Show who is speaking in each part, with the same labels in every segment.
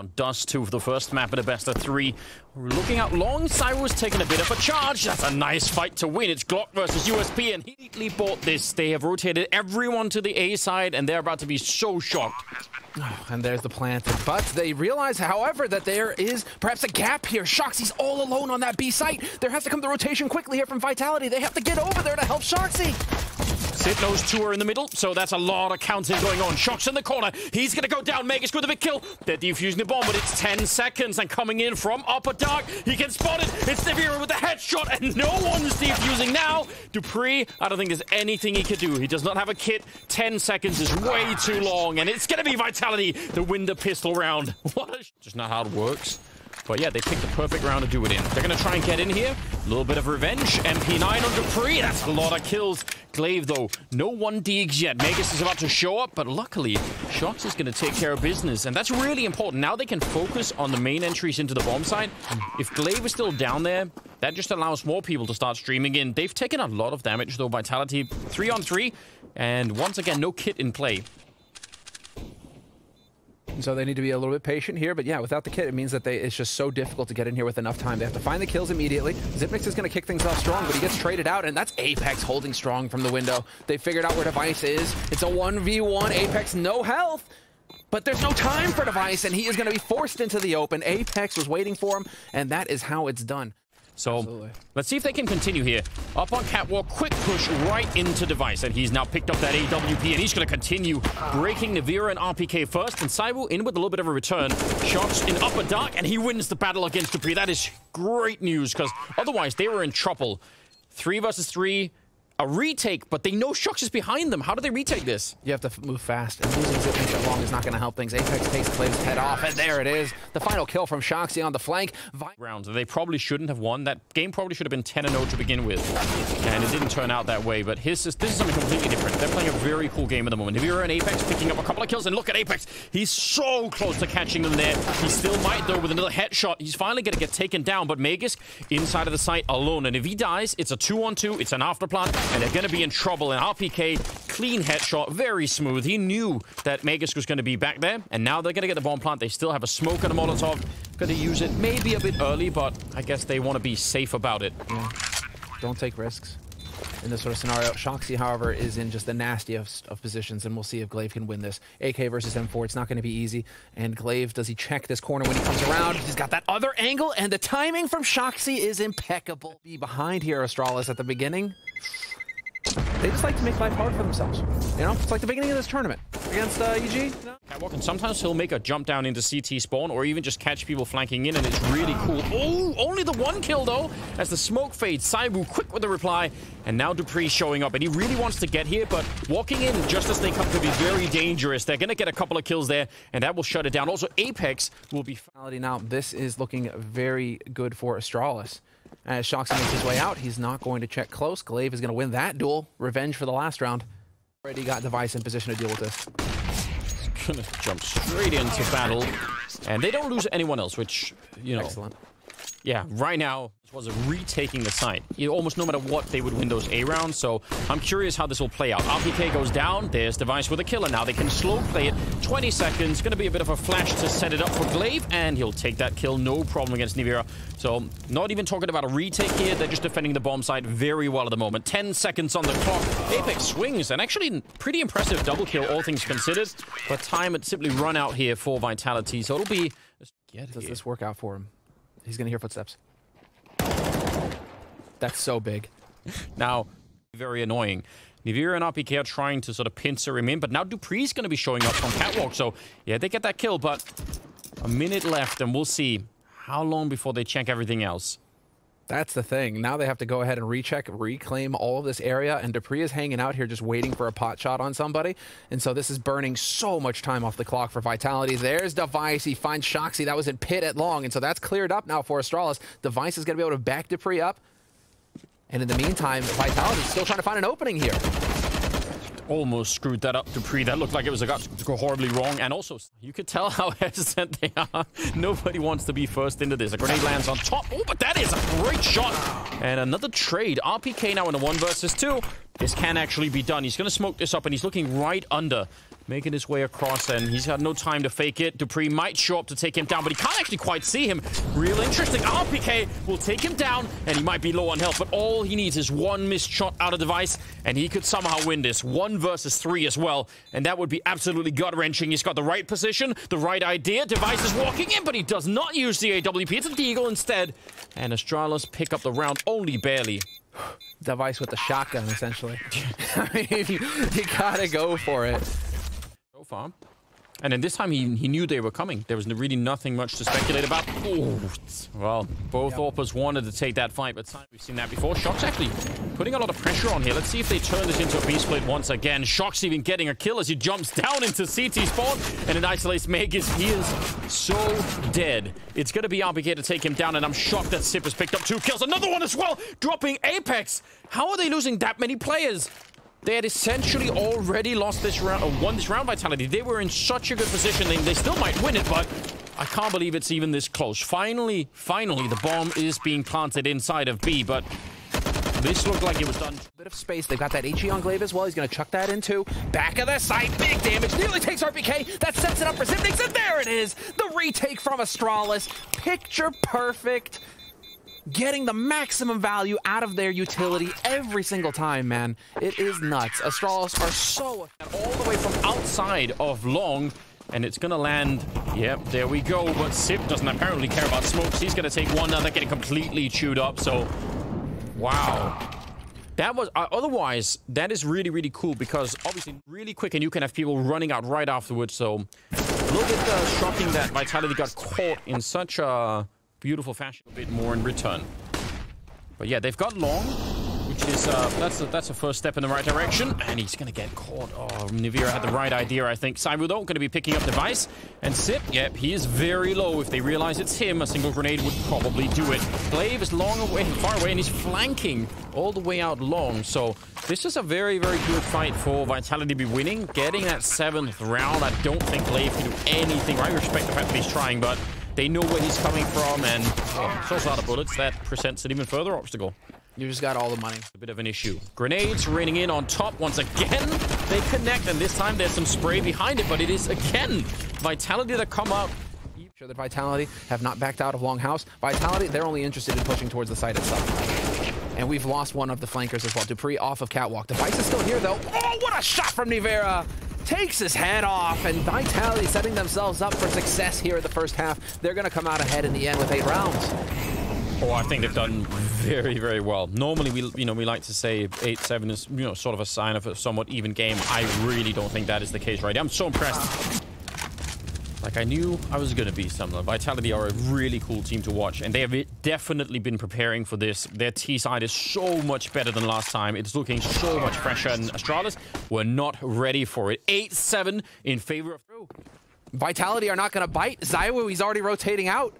Speaker 1: On Dust 2 for the first map at a best of 3. We're looking out long. Cyro's taking a bit of a charge. That's a nice fight to win. It's Glock versus USP, and he neatly bought this. They have rotated everyone to the A side, and they're about to be so shocked.
Speaker 2: Oh, and there's the planted, but they realize, however, that there is perhaps a gap here. Shoxy's all alone on that B site. There has to come the rotation quickly here from Vitality. They have to get over there to help Shoxy.
Speaker 1: Sit, those two are in the middle, so that's a lot of counting going on. Shox in the corner. He's going to go down. Magus with a big kill. They're defusing the bomb, but it's 10 seconds. And coming in from upper dark, he gets spotted. It's Nivira with the headshot, and no one's defusing now. Dupree, I don't think there's anything he could do. He does not have a kit. 10 seconds is way too long, and it's going to be Vitality to win the pistol round. Just not how it works. But yeah, they picked the perfect round to do it in. They're going to try and get in here. A little bit of revenge. MP9 on Dupree. That's a lot of kills. Glaive, though, no 1 digs yet. Magus is about to show up, but luckily, Shox is going to take care of business. And that's really important. Now they can focus on the main entries into the bomb site. If Glaive is still down there, that just allows more people to start streaming in. They've taken a lot of damage, though. Vitality 3-on-3. And once again, no kit in play.
Speaker 2: So they need to be a little bit patient here, but yeah, without the kit, it means that it's just so difficult to get in here with enough time. They have to find the kills immediately. Xyp9x is going to kick things off strong, but he gets traded out, and that's Apex holding strong from the window. They figured out where Device is. It's a 1v1. Apex, no health, but there's no time for Device, and he is going to be forced into the open. Apex was waiting for him, and that is how it's done.
Speaker 1: So
Speaker 2: Absolutely.
Speaker 1: Let's see if they can continue here. Up on Catwalk, quick push right into Device, and he's now picked up that AWP, and he's going to continue breaking Nivira and RPK first, and Cybo in with a little bit of a return. Shox in upper dark, and he wins the battle against Dupree. That is great news, because otherwise they were in trouble. 3 versus 3. A retake, but they know Shox is behind them. How do they retake this?
Speaker 2: You have to move fast, and losing Xyp9x that long is not going to help things. Apex takes Glaive's head off, and there it is. The final kill from Shoxy on the flank.
Speaker 1: Rounds they probably shouldn't have won. That game probably should have been 10-0 to begin with, and it didn't turn out that way. But this is something completely different. They're playing a very cool game at the moment. Nivira and Apex picking up a couple of kills, and look at Apex. He's so close to catching them there. He still might, though, with another headshot. He's finally going to get taken down, but Magus inside of the site alone. And if he dies, it's a 2-on-2. It's an afterplant, and they're going to be in trouble. And RPK, clean headshot, very smooth. He knew that Magus was going to be back there, and now they're going to get the bomb plant. They still have a smoke and a Molotov. Going to use it maybe a bit early, but I guess they want to be safe about it.
Speaker 2: Yeah. Don't take risks in this sort of scenario. Shoxy, however, is in just the nastiest of positions, and we'll see if Glaive can win this. AK versus M4, it's not going to be easy. And Glaive, does he check this corner when he comes around? He's got that other angle, and the timing from Shoxy is impeccable. Be behind here, Astralis, at the beginning. They just like to make life hard for themselves. You know, it's like the beginning of this tournament against EG. No?
Speaker 1: Catwalk, and sometimes he'll make a jump down into CT spawn, or even just catch people flanking in, and it's really cool. Oh, only the 1 kill, though, as the smoke fades. Cybo quick with the reply, and now Dupree showing up, and he really wants to get here, but walking in just as they come could be very dangerous. They're going to get a couple of kills there, and that will shut it down. Also, Apex will be...
Speaker 2: Now, this is looking very good for Astralis. As Shoxy makes his way out, he's not going to check close. Glaive is going to win that duel. Revenge for the last round. Already got Device in position to deal with this.
Speaker 1: He's going to jump straight into battle. And they don't lose anyone else, which, you know...
Speaker 2: Excellent.
Speaker 1: Yeah, right now, this was a retaking the site. Almost no matter what, they would win those A rounds, so I'm curious how this will play out. RPK goes down, there's Device with a killer. Now they can slow play it. 20 seconds, going to be a bit of a flash to set it up for Glaive, and he'll take that kill, no problem against Nivira. So, not even talking about a retake here, they're just defending the bomb site very well at the moment. 10 seconds on the clock. Apex swings, and actually pretty impressive double kill, all things considered. But time had simply run out here for Vitality, so it'll be...
Speaker 2: Does this work out for him? He's going to hear footsteps. That's so big.
Speaker 1: Now, very annoying. Nivira and RPK are trying to sort of pincer him in, but now Dupree's going to be showing up from Catwalk. So, yeah, they get that kill, but a minute left, and we'll see how long before they check everything else.
Speaker 2: That's the thing. Now they have to go ahead and recheck, reclaim all of this area, and Dupree is hanging out here just waiting for a pot shot on somebody. And so this is burning so much time off the clock for Vitality. There's Device. He finds Shoxy. That was in pit at long, and so that's cleared up now for Astralis. Device is going to be able to back Dupree up. And in the meantime, Vitality is still trying to find an opening here.
Speaker 1: Almost screwed that up, Dupree. That looked like it was about to go horribly wrong. And also, you could tell how hesitant they are. Nobody wants to be first into this. A grenade lands on top. Oh, but that is a great shot. And another trade. RPK now in a 1 versus 2. This can actually be done. He's going to smoke this up, and he's looking right under making his way across, and he's had no time to fake it. Dupree might show up to take him down, but he can't actually quite see him. Real interesting. RPK will take him down, and he might be low on health, but all he needs is one missed shot out of Device, and he could somehow win this. 1 versus 3 as well, and that would be absolutely gut-wrenching. He's got the right position, the right idea. Device is walking in, but he does not use the AWP. It's a Deagle instead, and Astralis pick up the round only barely.
Speaker 2: Device with the shotgun, essentially. I mean, you gotta go for it.
Speaker 1: So far. And then this time he knew they were coming. There was really nothing much to speculate about. Ooh, well, both AWPers wanted to take that fight, but we've seen that before. Shock's actually putting a lot of pressure on here. Let's see if they turn this into a B-split once again. Shock's even getting a kill as he jumps down into CT spawn, and it isolates Magus. He is so dead. It's going to be RPK to take him down, and I'm shocked that Sip has picked up 2 kills. Another one as well, dropping Apex. How are they losing that many players? They had essentially already lost this round, or won this round, Vitality. They were in such a good position. They still might win it, but I can't believe it's even this close. Finally, the bomb is being planted inside of B, but this looked like it was done.
Speaker 2: Bit of space. They've got that HE on Glaive as well. He's going to chuck that in too. Back of the site. Big damage. Nearly takes RPK. That sets it up for Zipnix, and there it is. The retake from Astralis. Picture perfect. Getting the maximum value out of their utility every single time, man. It is nuts. Astralis are so
Speaker 1: all the way from outside of long, and it's gonna land. Yep, there we go. But Sip doesn't apparently care about smokes. He's gonna take one now. They're getting completely chewed up. So, wow. That was otherwise. That is really, really cool because obviously really quick, and you can have people running out right afterwards. So, a little bit shocking that Vitality got caught in such a beautiful fashion. A bit more in return, but yeah, they've got long, which is that's a first step in the right direction, and he's gonna get caught. Oh, Nivira had the right idea, I think. Cyber though gonna be picking up Device, and Sip, yep, he is very low. If they realize it's him, a single grenade would probably do it. Glaive is far away, and he's flanking all the way out long. So this is a very, very good fight for Vitality to be winning. Getting that 7th round, I don't think Glaive can do anything. I respect the fact that he's trying, but they know where he's coming from, and so out of bullets, that presents an even further obstacle.
Speaker 2: You just got all the money.
Speaker 1: A bit of an issue. Grenades raining in on top once again. They connect, and this time there's some spray behind it, but it is again Vitality that come up.
Speaker 2: Sure that Vitality have not backed out of Longhouse. Vitality, they're only interested in pushing towards the site itself. And we've lost one of the flankers as well. Dupree off of Catwalk. Device is still here though. Oh, what a shot from Nivera! Takes his head off, and Vitality setting themselves up for success here in the first half. They're going to come out ahead in the end with 8 rounds.
Speaker 1: Oh, I think they've done very, very well. Normally, we like to say 8-7 is sort of a sign of a somewhat even game. I really don't think that is the case right now. I'm so impressed. Like I knew I was going to be something. Vitality are a really cool team to watch, and they have definitely been preparing for this. Their T side is so much better than last time. It's looking so much fresher, and Astralis were not ready for it. 8-7 in favor of...
Speaker 2: Vitality are not going to bite. Zywoo, he's already rotating out.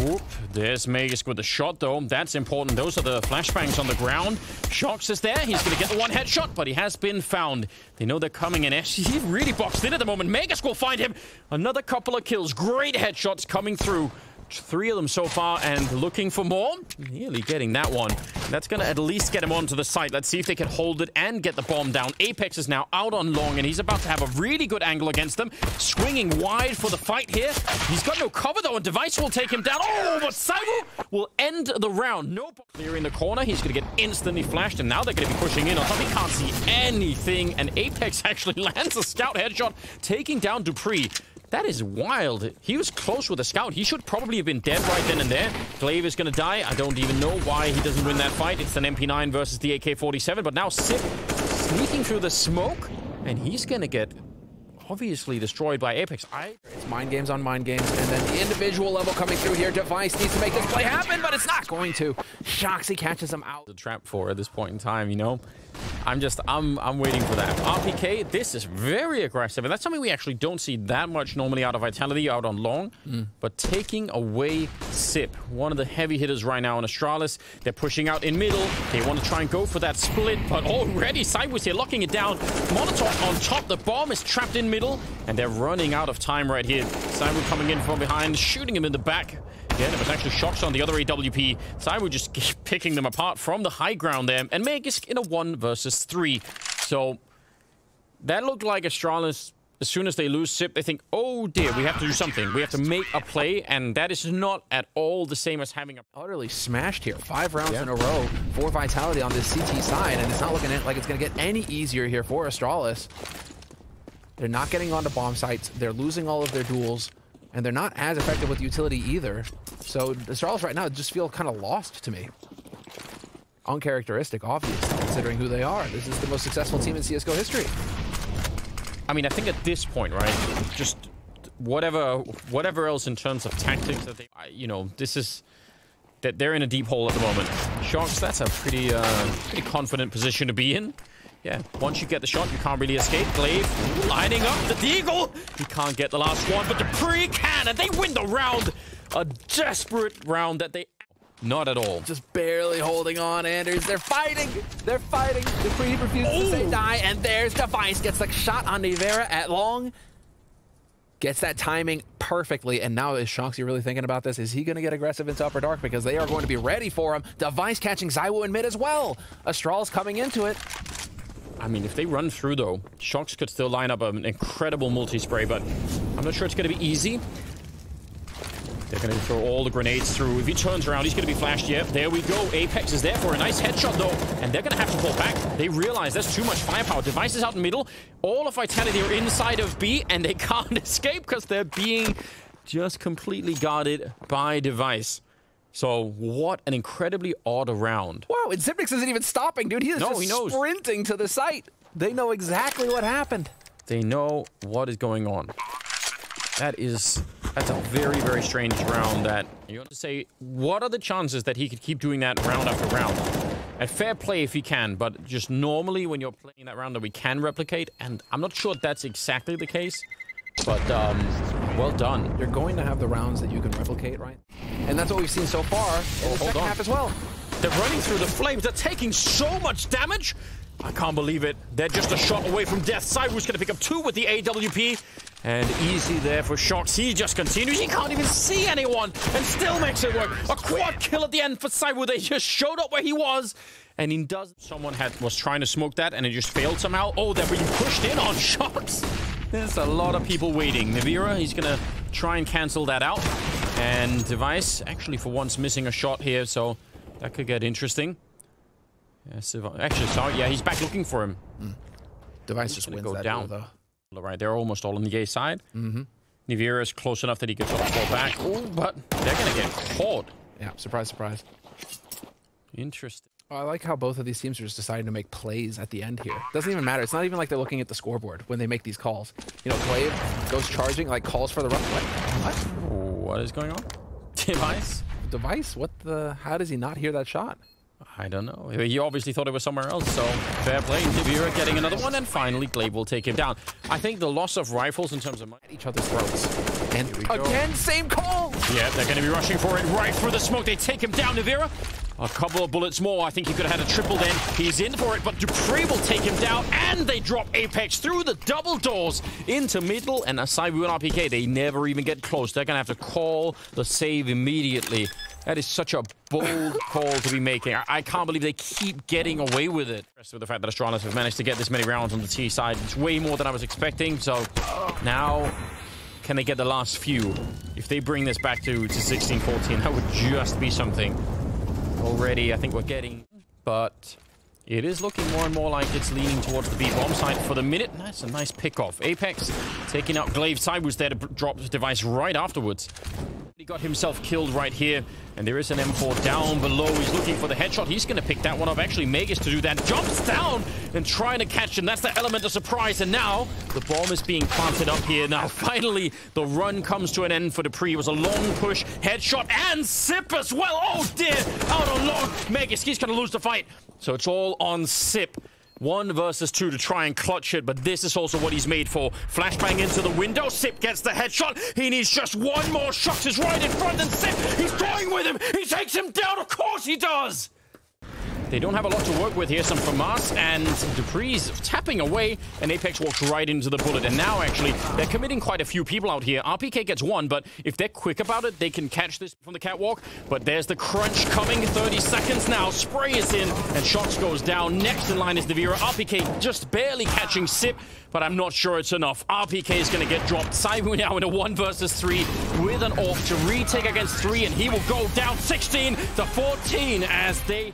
Speaker 1: Whoop. There's Magus with the shot, though. That's important. Those are the flashbangs on the ground. Shox is there. He's going to get the one headshot, but he has been found. They know they're coming in. He really boxed in at the moment. Magus will find him. Another couple of kills. Great headshots coming through. 3 of them so far, and looking for more. Nearly getting that one. That's going to at least get him onto the site. Let's see if they can hold it and get the bomb down. Apex is now out on long, and he's about to have a really good angle against them. Swinging wide for the fight here. He's got no cover, though, and Device will take him down. Oh, but Cyber will end the round. Nope. Clearing the corner. He's going to get instantly flashed, and now they're going to be pushing in on top. He can't see anything, and Apex actually lands a scout headshot, taking down Dupree. That is wild. He was close with a scout. He should probably have been dead right then and there. Glaive is going to die. I don't even know why he doesn't win that fight. It's an MP9 versus the AK-47, but now Sip sneaking through the smoke, and he's going to get obviously destroyed by Apex.
Speaker 2: It's mind games on mind games, and then the individual level coming through here. Device needs to make this play happen, but it's not going to. Shoxy catches him out.
Speaker 1: The trap for at this point in time, I'm waiting for that. RPK, this is very aggressive, and that's something we actually don't see that much normally out of Vitality, out on long. But taking away Sip, one of the heavy hitters right now in Astralis. They're pushing out in middle. They want to try and go for that split, but already Sideways here locking it down. Molotov on top. The bomb is trapped in middle, and they're running out of time right here. Sideways coming in from behind, shooting him in the back. Yeah, there was actually shots on the other AWP. Cyber just picking them apart from the high ground there. And Magus in a 1 versus 3. So, that looked like Astralis. As soon as they lose Sip, they think, oh dear, we have to do something. We have to make a play, and that is not at all the same as having a...
Speaker 2: Utterly smashed here. 5 rounds in a row, 4 vitality on this CT side, and it's not looking like it's going to get any easier here for Astralis. They're not getting onto bomb sites, they're losing all of their duels, and they're not as effective with utility either. So Astralis right now just feel kind of lost to me. Uncharacteristic, obviously, considering who they are. This is the most successful team in CSGO history.
Speaker 1: I mean, I think at this point, right, just whatever else in terms of tactics that they, you know, this is that they're in a deep hole at the moment. Shox, that's a pretty confident position to be in. Yeah, once you get the shot, you can't really escape. Glaive lining up the deagle. He can't get the last one, but dupreeh can, and they win the round. A desperate round that they... Not at all.
Speaker 2: Just barely holding on, Anders. They're fighting. They're fighting. dupreeh refuses to say die, and there's Device. Gets the shot on Nivera at long. Gets that timing perfectly, and now is Shoxy really thinking about this? Is he going to get aggressive into Upper Dark? Because they are going to be ready for him. Device catching ZywOo in mid as well. Astralis coming into it.
Speaker 1: I mean, if they run through, though, Shox could still line up an incredible multi-spray, but I'm not sure it's going to be easy. They're going to throw all the grenades through. If he turns around, he's going to be flashed. Yep, there we go. Apex is there for a nice headshot, though. And they're going to have to pull back. They realize there's too much firepower. Device is out in the middle. All of Vitality are inside of B, and they can't escape because they're being just completely guarded by Device. So, what an incredibly odd round.
Speaker 2: Wow, and Zipnix isn't even stopping, dude. He is just sprinting to the site. They know exactly what happened.
Speaker 1: They know what is going on. That's a very, very strange round that you want to say, what are the chances that he could keep doing that round after round? At fair play if he can, but just normally when you're playing that round that we can replicate, and I'm not sure that's exactly the case, but well done.
Speaker 2: You're going to have the rounds that you can replicate, right? And that's what we've seen so far in the second half as well.
Speaker 1: They're running through the flames. They're taking so much damage. I can't believe it. They're just a shot away from death. ZywOo's going to pick up 2 with the AWP. And easy there for Shox. He just continues. He can't even see anyone and still makes it work. A quad kill at the end for ZywOo. They just showed up where he was. And he does. Someone was trying to smoke that and it just failed somehow. Oh, they're being pushed in on Shox. There's a lot of people waiting. Nivera, he's going to try and cancel that out. And Device, actually for once, missing a shot here. So that could get interesting. Yeah, actually, sorry. Yeah, he's back looking for him.
Speaker 2: Device just wins that down, though.
Speaker 1: All right, they're almost all on the A side. Nivera is close enough that he could sort of fall back. Oh, but they're going to get caught.
Speaker 2: Yeah, surprise, surprise.
Speaker 1: Interesting.
Speaker 2: I like how both of these teams are just deciding to make plays at the end here. Doesn't even matter. It's not even like they're looking at the scoreboard when they make these calls. You know, Glaive goes charging, like calls for the run. What?
Speaker 1: What is going on? Device?
Speaker 2: Device? What the? How does he not hear that shot?
Speaker 1: I don't know. He obviously thought it was somewhere else, so fair play. Nivera getting another one, and finally Glaive will take him down. I think the loss of rifles in terms of at each other's throats.
Speaker 2: And again, same call!
Speaker 1: Yeah, they're going to be rushing for it right through the smoke. They take him down, Nivera. A couple of bullets more. I think he could have had a triple then. He's in for it, but dupreeh will take him down, and they drop Apex through the double doors into middle, and ZywOo and RPK, they never even get close. They're going to have to call the save immediately. That is such a bold call to be making. I can't believe they keep getting away with it. With the fact that Astralis have managed to get this many rounds on the T side, it's way more than I was expecting. So now, can they get the last few? If they bring this back to 16-14, that would just be something. Already, I think we're getting, but it is looking more and more like it's leaning towards the B bomb side for the minute. That's a nice pick-off. Apex taking out Glaive. ZywOo's there to drop the Device right afterwards. He got himself killed right here, and there is an M4 down below. He's looking for the headshot. He's going to pick that one up. Actually, Magus to do that. Jumps down and trying to catch him. That's the element of surprise. And now the bomb is being planted up here. Now, finally, the run comes to an end for dupreeh. It was a long push. Headshot and Sip as well. Oh, dear. Out on long. Magus, he's going to lose the fight. So it's all on Sip. 1 versus 2 to try and clutch it, but this is also what he's made for. Flashbang into the window. Sip gets the headshot. He needs just one more shot. He's right in front, and Sip, he's going with him. He takes him down. Of course he does. They don't have a lot to work with here. Some FAMAS and Dupree's tapping away, and Apex walks right into the bullet. And now, actually, they're committing quite a few people out here. RPK gets one, but if they're quick about it, they can catch this from the catwalk. But there's the crunch coming. 30 seconds now. Spray is in, and Shox goes down. Next in line is Devira. RPK just barely catching Sip, but I'm not sure it's enough. RPK is going to get dropped. Saibu now in a 1 versus 3 with an AWP to retake against 3, and he will go down 16 to 14 as they...